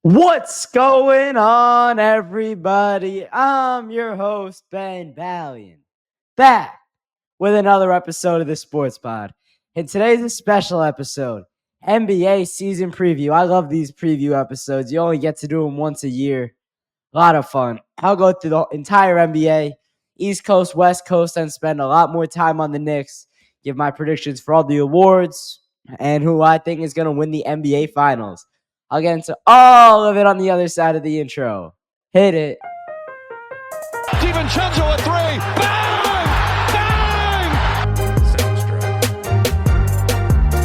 What's going on, everybody? I'm your host, Ben Ballion, back with another episode of the Sports Pod. And today's a special episode, NBA season preview. I love these preview episodes. You only get to do them once a year. A lot of fun. I'll go through the entire NBA, East Coast, West Coast, and spend a lot more time on the Knicks. Give my predictions for all the awards and who I think is going to win the NBA Finals. I'll get into all of it on the other side of the intro. Hit it. DiVincenzo at three. Bang! Bang!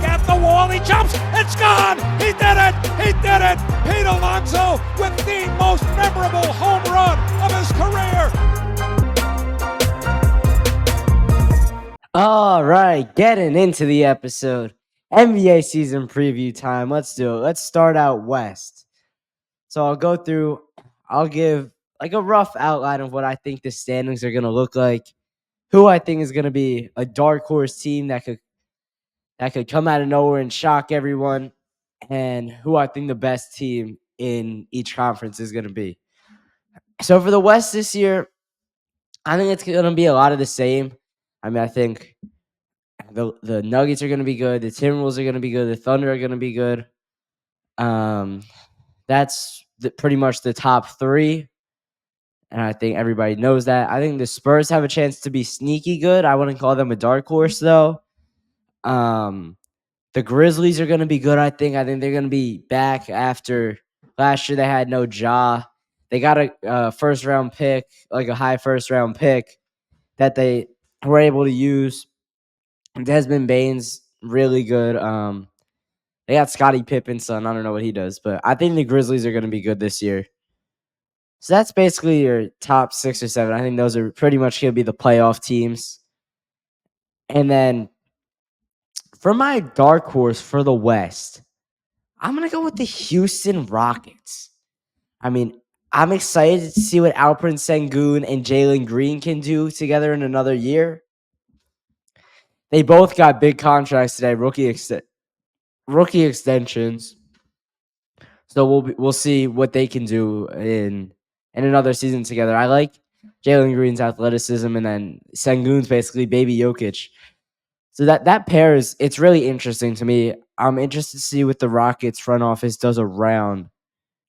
Got the wall. He jumps. It's gone. He did it. He did it. Pete Alonso with the most memorable home run of his career. All right, getting into the episode. NBA season preview time. Let's do it. Let's start out west. So I'll give like a rough outline of what I think the standings are going to look like. Who I think is going to be a dark horse team that could come out of nowhere and shock everyone, and who I think the best team in each conference is going to be. So for the West this year, I think it's going to be a lot of the same. I mean, I think the Nuggets are going to be good. The Timberwolves are going to be good. The Thunder are going to be good. That's pretty much the top three. And I think everybody knows that. I think the Spurs have a chance to be sneaky good. I wouldn't call them a dark horse, though. The Grizzlies are going to be good, I think. I think they're going to be back after last year they had no Ja. They got a first-round pick, like a high first-round pick, that they were able to use. Desmond Bane's really good. They got Scottie Pippen's son. I don't know what he does, but I think the Grizzlies are going to be good this year. So that's basically your top 6 or 7. I think those are pretty much going to be the playoff teams. And then for my dark horse for the West, I'm going to go with the Houston Rockets. I mean, I'm excited to see what Alperen Sengun and Jalen Green can do together in another year. They both got big contracts today, rookie extensions. So we'll see what they can do in another season together. I like Jalen Green's athleticism, and then Sengun's basically baby Jokic. So that pair it's really interesting to me. I'm interested to see what the Rockets front office does around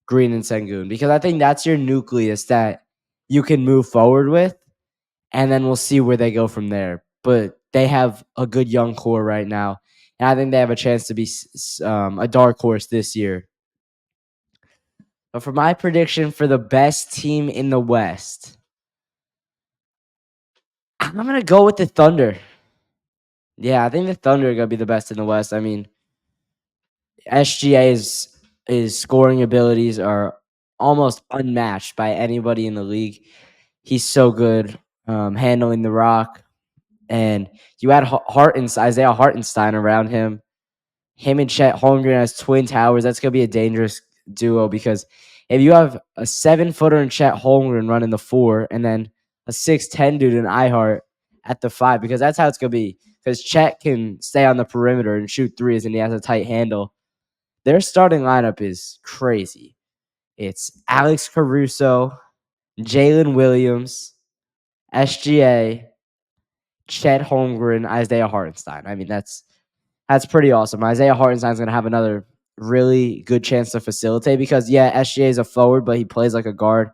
Green and Sengun, because I think that's your nucleus that you can move forward with, and then we'll see where they go from there. But they have a good young core right now, and I think they have a chance to be a dark horse this year. But for my prediction for the best team in the West, I'm going to go with the Thunder. Yeah, I think the Thunder are going to be the best in the West. I mean, SGA's scoring abilities are almost unmatched by anybody in the league. He's so good handling the rock. And you add Isaiah Hartenstein around him. Him and Chet Holmgren as twin towers. That's going to be a dangerous duo, because if you have a 7-footer in Chet Holmgren running the 4, and then a 6'10" dude in Ihart at the 5, because that's how it's going to be. Because Chet can stay on the perimeter and shoot threes, and he has a tight handle. Their starting lineup is crazy. It's Alex Caruso, Jalen Williams, SGA, Chet Holmgren, Isaiah Hartenstein. I mean, that's pretty awesome. Isaiah Hartenstein's going to have another really good chance to facilitate, because, yeah, SGA is a forward, but he plays like a guard.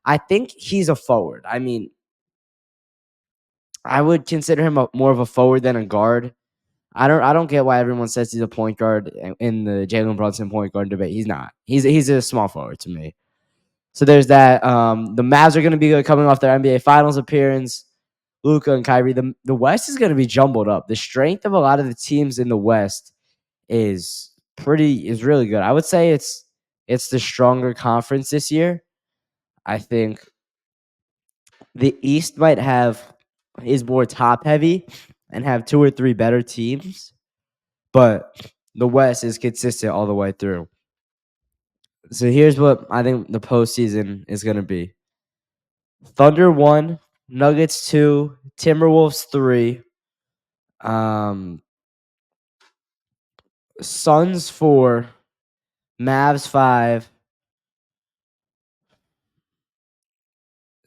I think he's a forward. I mean, I would consider him more of a forward than a guard. I don't get why everyone says he's a point guard in the Jalen Brunson point guard debate. He's not. He's a small forward to me. So there's that. The Mavs are going to be good coming off their NBA Finals appearance. Luka and Kyrie. The West is going to be jumbled up. The strength of a lot of the teams in the West is really good. I would say it's the stronger conference this year. I think the East is more top heavy and have 2 or 3 better teams, but the West is consistent all the way through. So here's what I think the postseason is going to be: Thunder 1, Nuggets 2, Timberwolves 3, Suns 4, Mavs 5,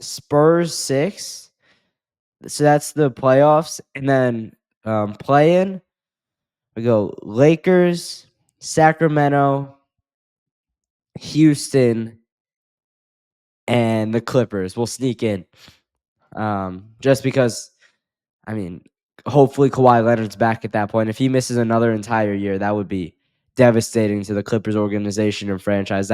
Spurs 6. So that's the playoffs. And then play-in, we go Lakers, Sacramento, Houston, and the Clippers will sneak in. Just because, I mean, hopefully Kawhi Leonard's back at that point. If he misses another entire year, that would be devastating to the Clippers organization and franchise.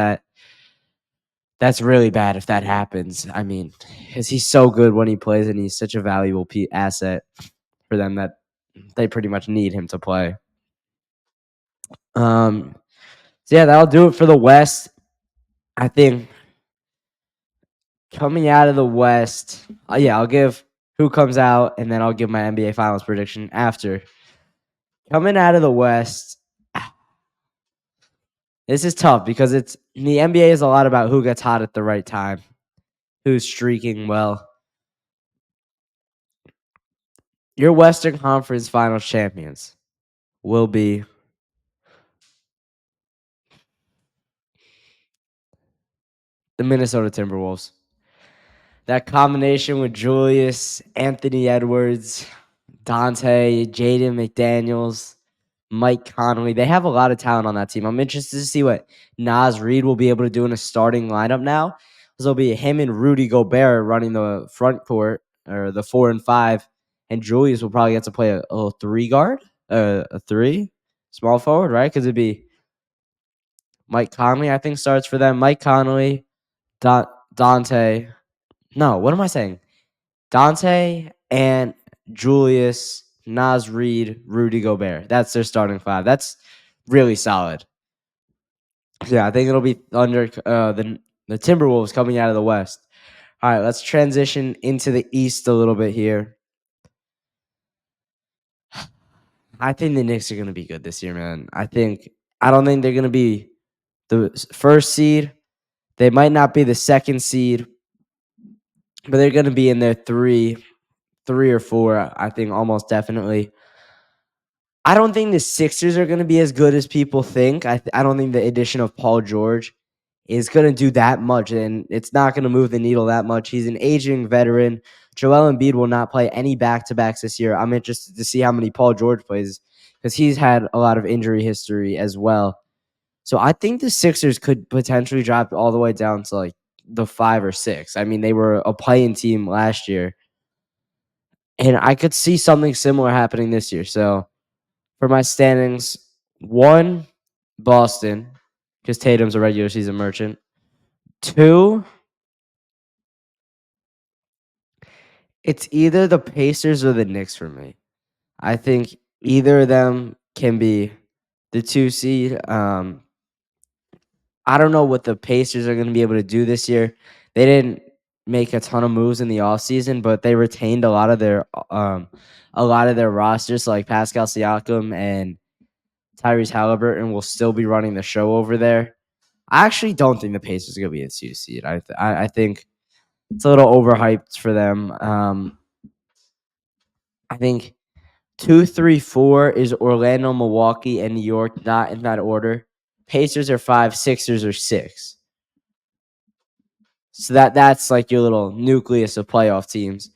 That's really bad if that happens. I mean, because he's so good when he plays, and he's such a valuable asset for them that they pretty much need him to play. So yeah, that'll do it for the West. I think coming out of the West, I'll give who comes out, and then I'll give my NBA Finals prediction after. Coming out of the West, this is tough because the NBA is a lot about who gets hot at the right time, who's streaking well. Your Western Conference Finals champions will be the Minnesota Timberwolves. That combination with Julius, Anthony Edwards, Dante, Jaden McDaniels, Mike Conley. They have a lot of talent on that team. I'm interested to see what Naz Reid will be able to do in a starting lineup now. Because it'll be him and Rudy Gobert running the front court, or the 4 and 5. And Julius will probably get to play a little 3 guard, a 3 small forward, right? Because it'd be Mike Conley, I think, starts for them. Mike Conley, Dante. No, what am I saying? Dante and Julius, Naz Reid, Rudy Gobert. That's their starting 5. That's really solid. Yeah, I think it'll be under the Timberwolves coming out of the West. All right, let's transition into the East a little bit here. I think the Knicks are going to be good this year, man. I don't think they're going to be the first seed. They might not be the second seed, but they're going to be in their 3 or 4, I think, almost definitely. I don't think the Sixers are going to be as good as people think. I don't think the addition of Paul George is going to do that much, and it's not going to move the needle that much. He's an aging veteran. Joel Embiid will not play any back-to-backs this year. I'm interested to see how many Paul George plays because he's had a lot of injury history as well. So I think the Sixers could potentially drop all the way down to like the 5 or 6. I mean, they were a play-in team last year, and I could see something similar happening this year. So for my standings, 1, Boston, because Tatum's a regular season merchant. 2, it's either the Pacers or the Knicks for me. I think either of them can be the 2 seed. I don't know what the Pacers are going to be able to do this year. They didn't make a ton of moves in the offseason, but they retained a lot of their rosters, like Pascal Siakam and Tyrese Halliburton will still be running the show over there. I actually don't think the Pacers are going to be a 2 seed. I think it's a little overhyped for them. I think 2, 3, 4 is Orlando, Milwaukee, and New York, not in that order. Pacers are 5, Sixers are 6. So that's like your little nucleus of playoff teams.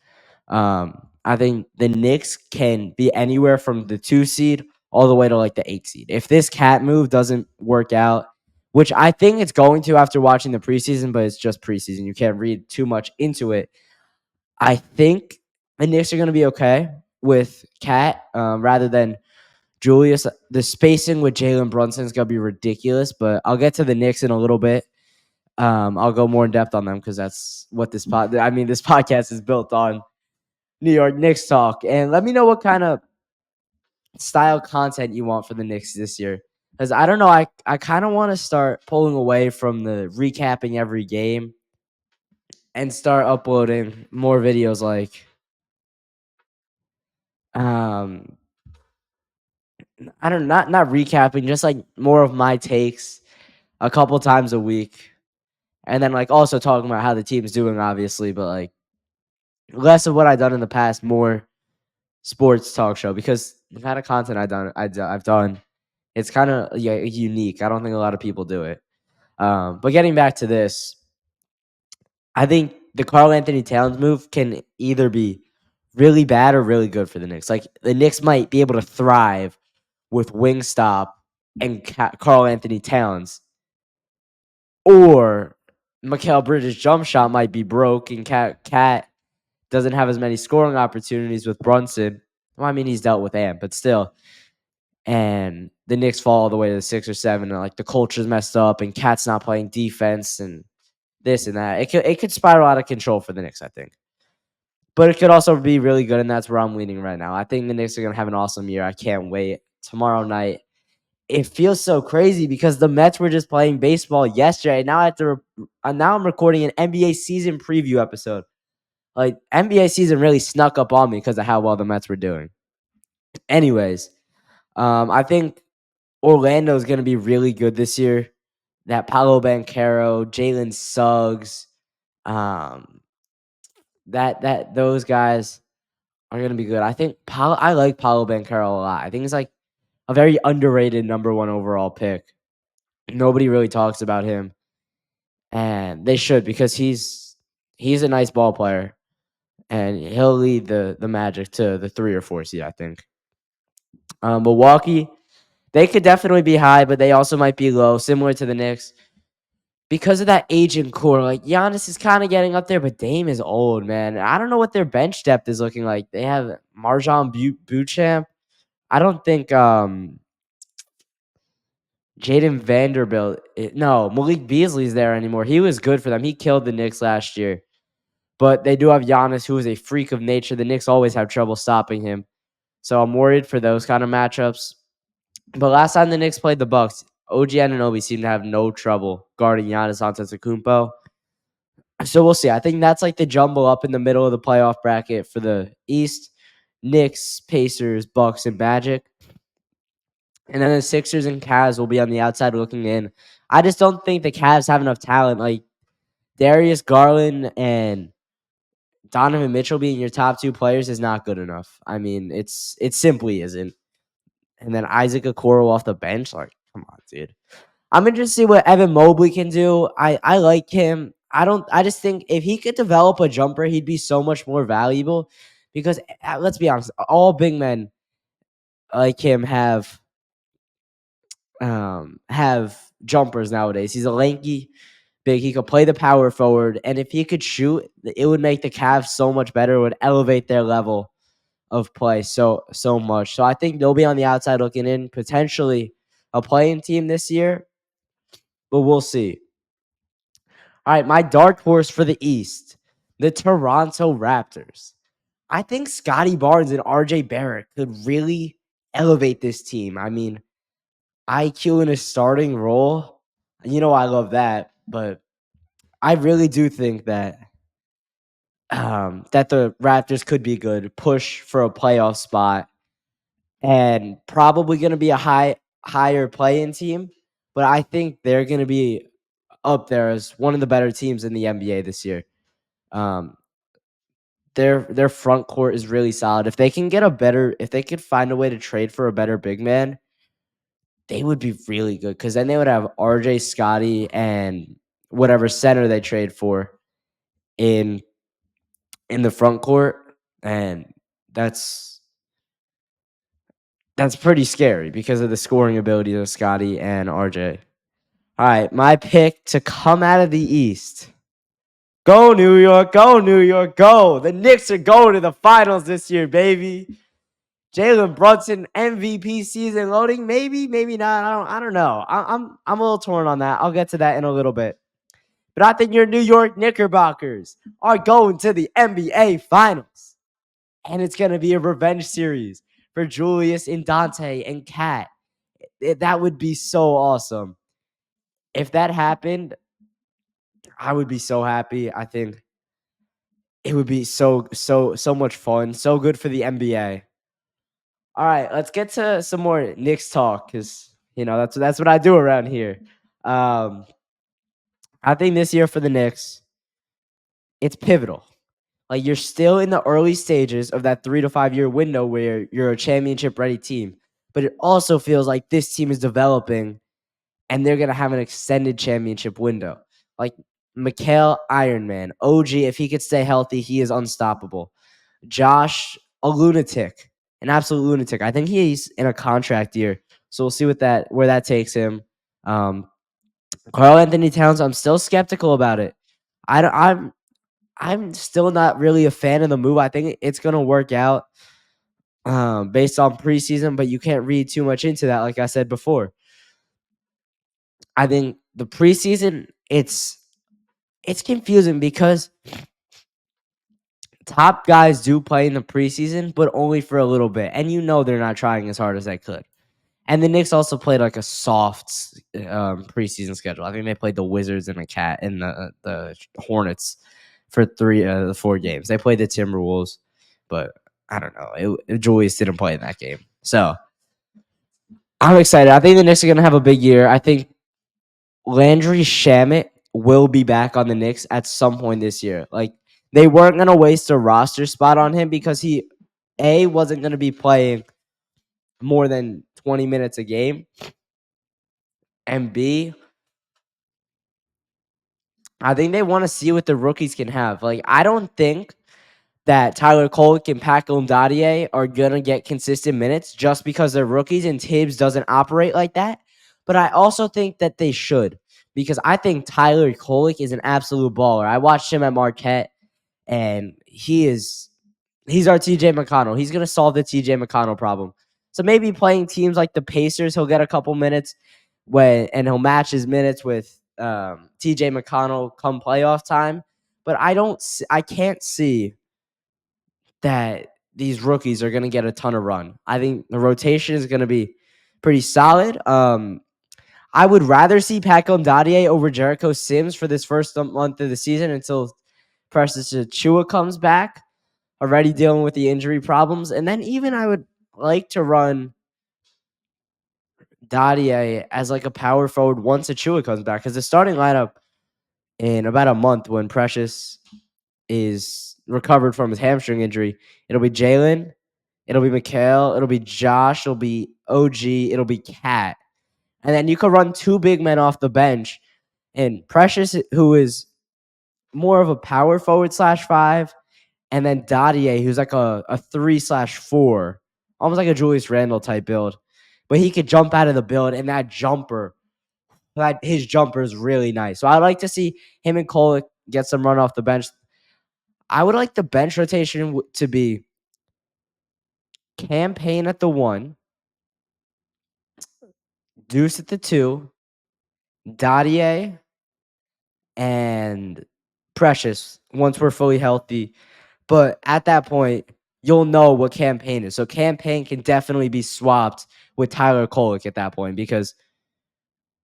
I think the Knicks can be anywhere from the 2 seed all the way to like the 8 seed. If this cat move doesn't work out, which I think it's going to after watching the preseason, but it's just preseason. You can't read too much into it. I think the Knicks are going to be okay with Cat rather than Julius. The spacing with Jalen Brunson is going to be ridiculous, but I'll get to the Knicks in a little bit. I'll go more in depth on them because that's what this podcast is built on. New York Knicks talk. And let me know what kind of style content you want for the Knicks this year. Because I don't know, I kind of want to start pulling away from the recapping every game and start uploading more videos like I don't not recapping, just like more of my takes a couple times a week. And then like also talking about how the team's doing, obviously, but like less of what I've done in the past, more sports talk show because the kind of content I've done, it's kind of unique. I don't think a lot of people do it. But getting back to this, I think the Karl Anthony Towns move can either be really bad or really good for the Knicks. Like the Knicks might be able to thrive with Wingstop and Karl Anthony Towns, or Mikal Bridges' jump shot might be broke, and Cat doesn't have as many scoring opportunities with Brunson. Well, I mean, he's dealt with Ant, but still. And the Knicks fall all the way to the 6 or 7, and like the culture's messed up, and Cat's not playing defense, and this and that. It could spiral out of control for the Knicks, I think. But it could also be really good, and that's where I'm leaning right now. I think the Knicks are gonna have an awesome year. I can't wait. Tomorrow night. It feels so crazy because the Mets were just playing baseball yesterday. Now now I'm recording an NBA season preview episode. Like NBA season really snuck up on me because of how well the Mets were doing. Anyways, I think Orlando is going to be really good this year. That Paolo Banchero, Jalen Suggs, that those guys are going to be good. I think I like Paolo Banchero a lot. I think he's like a very underrated number 1 overall pick. Nobody really talks about him, and they should because he's a nice ball player, and he'll lead the Magic to the 3 or 4 seed, I think. Milwaukee, they could definitely be high, but they also might be low, similar to the Knicks. Because of that aging core, like Giannis is kind of getting up there, but Dame is old, man. I don't know what their bench depth is looking like. They have Marjon Beauchamp. I don't think Jaden Vanderbilt. No, Malik Beasley's there anymore. He was good for them. He killed the Knicks last year. But they do have Giannis, who is a freak of nature. The Knicks always have trouble stopping him. So I'm worried for those kind of matchups. But last time the Knicks played the Bucks, OG Anunoby seemed to have no trouble guarding Giannis Antetokounmpo. So we'll see. I think that's like the jumble up in the middle of the playoff bracket for the East. Knicks, Pacers, Bucks, and Magic. And then the Sixers and Cavs will be on the outside looking in. I just don't think the Cavs have enough talent. Like Darius Garland and Donovan Mitchell being your top 2 players is not good enough. I mean, it simply isn't. And then Isaac Okoro off the bench, like, come on, dude. I'm interested to see what Evan Mobley can do. I like him. I just think if he could develop a jumper, he'd be so much more valuable because let's be honest, all big men like him have jumpers nowadays. He's a lanky big. He could play the power forward, and if he could shoot, it would make the Cavs so much better. It would elevate their level of play so much. So I think they'll be on the outside looking in, potentially a playing team this year, but we'll see. All right, my dark horse for the East, the Toronto Raptors. I think Scotty Barnes and RJ Barrett could really elevate this team. I mean, IQ in a starting role, I love that, but I really do think that that the Raptors could be good, push for a playoff spot, and probably going to be a higher play-in team. But I think they're going to be up there as one of the better teams in the NBA this year. Their front court is really solid. If they could find a way to trade for a better big man, they would be really good because then they would have RJ, Scotty, and whatever center they trade for in the front court, and that's pretty scary because of the scoring ability of Scotty and RJ. All right, my pick to come out of the East. Go New York, go New York, go. The Knicks are going to the finals this year, baby. Jalen Brunson MVP season loading, maybe not. I don't know. I'm a little torn on that. I'll get to that in a little bit. But I think your New York Knickerbockers are going to the NBA Finals. And it's going to be a revenge series for Julius and Dante and Kat. That would be so awesome. If that happened, I would be so happy. I think it would be so much fun. So good for the NBA. All right, let's get to some more Knicks talk because that's what I do around here. I think this year for the Knicks, it's pivotal. Like you're still in the early stages of that 3 to 5 year window where you're a championship ready team, but it also feels like this team is developing, and they're gonna have an extended championship window. Like Mikhail Ironman. OG, if he could stay healthy, he is unstoppable. Josh, a lunatic, an absolute lunatic. I think he's in a contract year, so we'll see where that takes him. Carl Anthony Towns, I'm still skeptical about it. I'm still not really a fan of the move. I think it's gonna work out based on preseason, but you can't read too much into that. Like I said before, I think the preseason it's confusing because top guys do play in the preseason, but only for a little bit, and they're not trying as hard as they could. And the Knicks also played like a soft preseason schedule. I think they played the Wizards and the Hornets for the 4 games. They played the Timberwolves, but I don't know. Julius didn't play in that game, so I'm excited. I think the Knicks are gonna have a big year. I think Landry Shamet will be back on the Knicks at some point this year. Like they weren't gonna waste a roster spot on him because he wasn't gonna be playing more than 20 minutes a game. And B, I think they want to see what the rookies can have. Like, I don't think that Tyler Kolek and Paco Daddier are going to get consistent minutes just because they're rookies and Tibbs doesn't operate like that. But I also think that they should because I think Tyler Kolek is an absolute baller. I watched him at Marquette, and he's our TJ McConnell. He's going to solve the TJ McConnell problem. So maybe playing teams like the Pacers, he'll get a couple minutes and he'll match his minutes with TJ McConnell come playoff time. But I can't see that these rookies are going to get a ton of run. I think the rotation is going to be pretty solid. I would rather see Paco Daddier over Jericho Sims for this first month of the season until Precious Achiuwa comes back, already dealing with the injury problems. And then even I would like to run Daddier as like a power forward once Achiuwa comes back because the starting lineup in about a month when Precious is recovered from his hamstring injury, it'll be Jalen, it'll be Mikhail, it'll be Josh, it'll be OG, it'll be Cat. And then you could run 2 big men off the bench and Precious, who is more of a power forward /5, and then Daddier, who's like a 3/4, almost like a Julius Randle type build. But he could jump out of the build, and his jumper is really nice. So I'd like to see him and Kolek get some run off the bench. I would like the bench rotation to be Cam Payne at the 1, Deuce at the 2, Daddier, and Precious once we're fully healthy. But at that point, you'll know what Cam Payne is. So Cam Payne can definitely be swapped with Tyler Kolek at that point because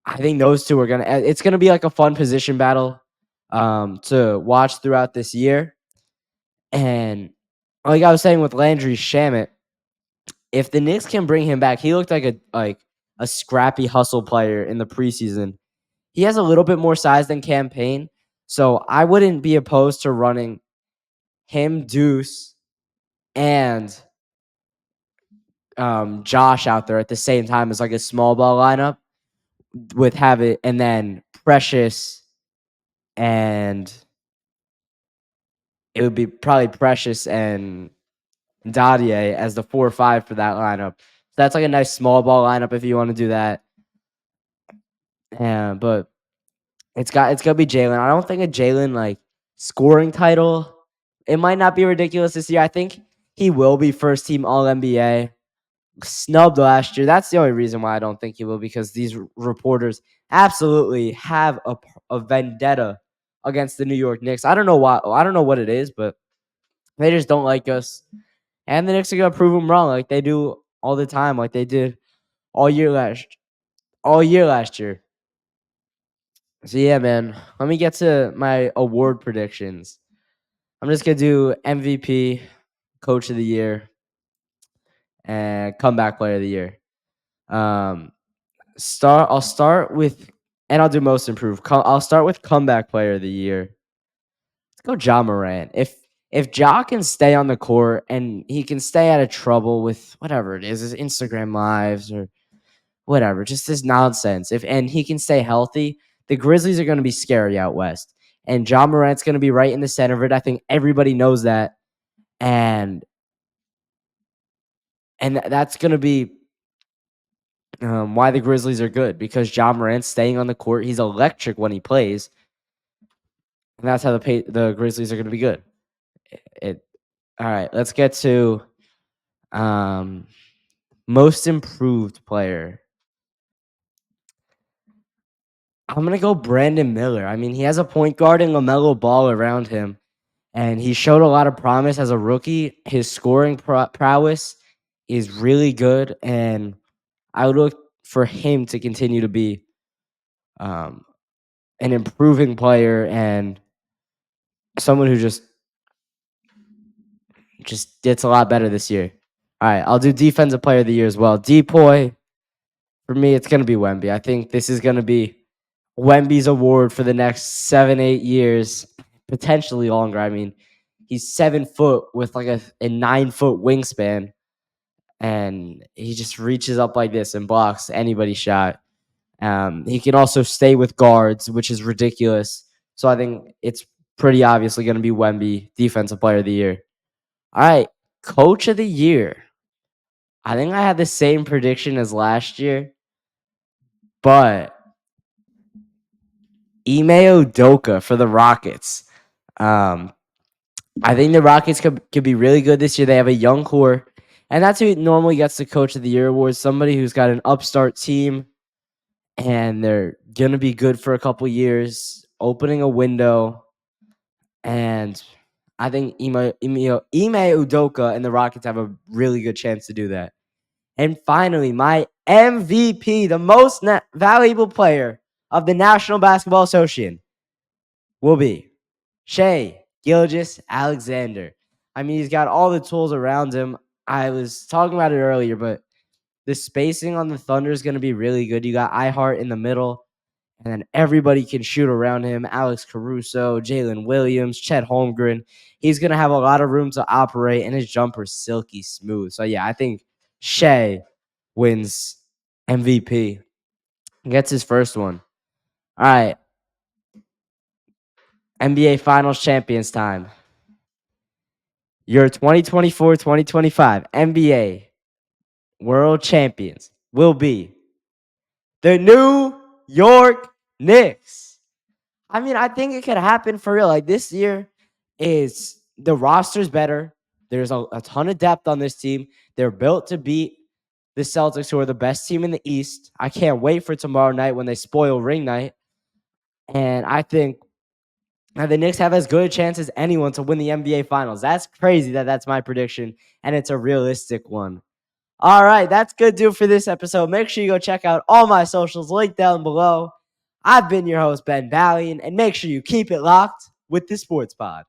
I think those two are it's gonna be like a fun position battle to watch throughout this year. And like I was saying with Landry Shamet, if the Knicks can bring him back, he looked like a scrappy hustle player in the preseason. He has a little bit more size than Cam Payne, so I wouldn't be opposed to running him, Deuce, and Josh out there at the same time as like a small ball lineup with Habit and then Precious, and it would be probably Precious and Daddier as the 4 or 5 for that lineup. So that's like a nice small ball lineup if you want to do that. But it's gonna be Jalen. I don't think a Jalen like scoring title. It might not be ridiculous this year. I think he will be first team All NBA. Snubbed last year. That's the only reason why I don't think he will, because these reporters absolutely have a vendetta against the New York Knicks. I don't know why. I don't know what it is, but they just don't like us. And the Knicks are gonna prove them wrong, like they do all the time, like they did all year last year. So yeah, man. Let me get to my award predictions. I'm just gonna do MVP, Coach of the Year, and Comeback Player of the Year. I'll start with, and I'll do Most Improved. I'll start with Comeback Player of the Year. Let's go Ja Morant. If Ja can stay on the court and he can stay out of trouble with whatever it is, his Instagram lives or whatever, just this nonsense. And he can stay healthy, the Grizzlies are going to be scary out west. and Ja Morant's going to be right in the center of it. I think everybody knows that, and that's going to be why the Grizzlies are good, because Ja Morant's staying on the court. He's electric when he plays, and that's how the Grizzlies are going to be good. All right, let's get to most improved player. I'm going to go Brandon Miller. I mean, he has a point guard and LaMelo Ball around him, and he showed a lot of promise as a rookie. His scoring prowess is really good, and I would look for him to continue to be an improving player and someone who just gets a lot better this year. All right, I'll do defensive player of the year as well. Depoy, for me, it's going to be Wemby. I think this is going to be Wemby's award for the next 7-8 years, potentially longer. I mean, he's 7 foot with like a 9-foot wingspan, and he just reaches up like this and blocks anybody's shot. He can also stay with guards, which is ridiculous. So I think it's pretty obviously going to be Wemby, defensive player of the year. All right, coach of the year. I think I had the same prediction as last year, but Ime Udoka for the Rockets. I think the Rockets could be really good this year. They have a young core, and that's who normally gets the Coach of the Year award, somebody who's got an upstart team, and they're going to be good for a couple years, opening a window, and I think Ime Udoka and the Rockets have a really good chance to do that. And finally, my MVP, the most valuable player of the National Basketball Association, will be Shai Gilgeous-Alexander. I mean, he's got all the tools around him. I was talking about it earlier, but the spacing on the Thunder is going to be really good. You got iHeart in the middle, and then everybody can shoot around him. Alex Caruso, Jalen Williams, Chet Holmgren. He's going to have a lot of room to operate, and his jumper's silky smooth. So, yeah, I think Shai wins MVP. Gets his first one. All right. NBA Finals champions time. Your 2024-2025 NBA World Champions will be the New York Knicks. I mean, I think it could happen for real. Like, this year is the roster's better. There's a ton of depth on this team. They're built to beat the Celtics, who are the best team in the East. I can't wait for tomorrow night when they spoil ring night. And I think the Knicks have as good a chance as anyone to win the NBA Finals. That's crazy that's my prediction, and it's a realistic one. All right, that's good do for this episode. Make sure you go check out all my socials, linked down below. I've been your host, Ben Ballion, and make sure you keep it locked with the Sports Pod.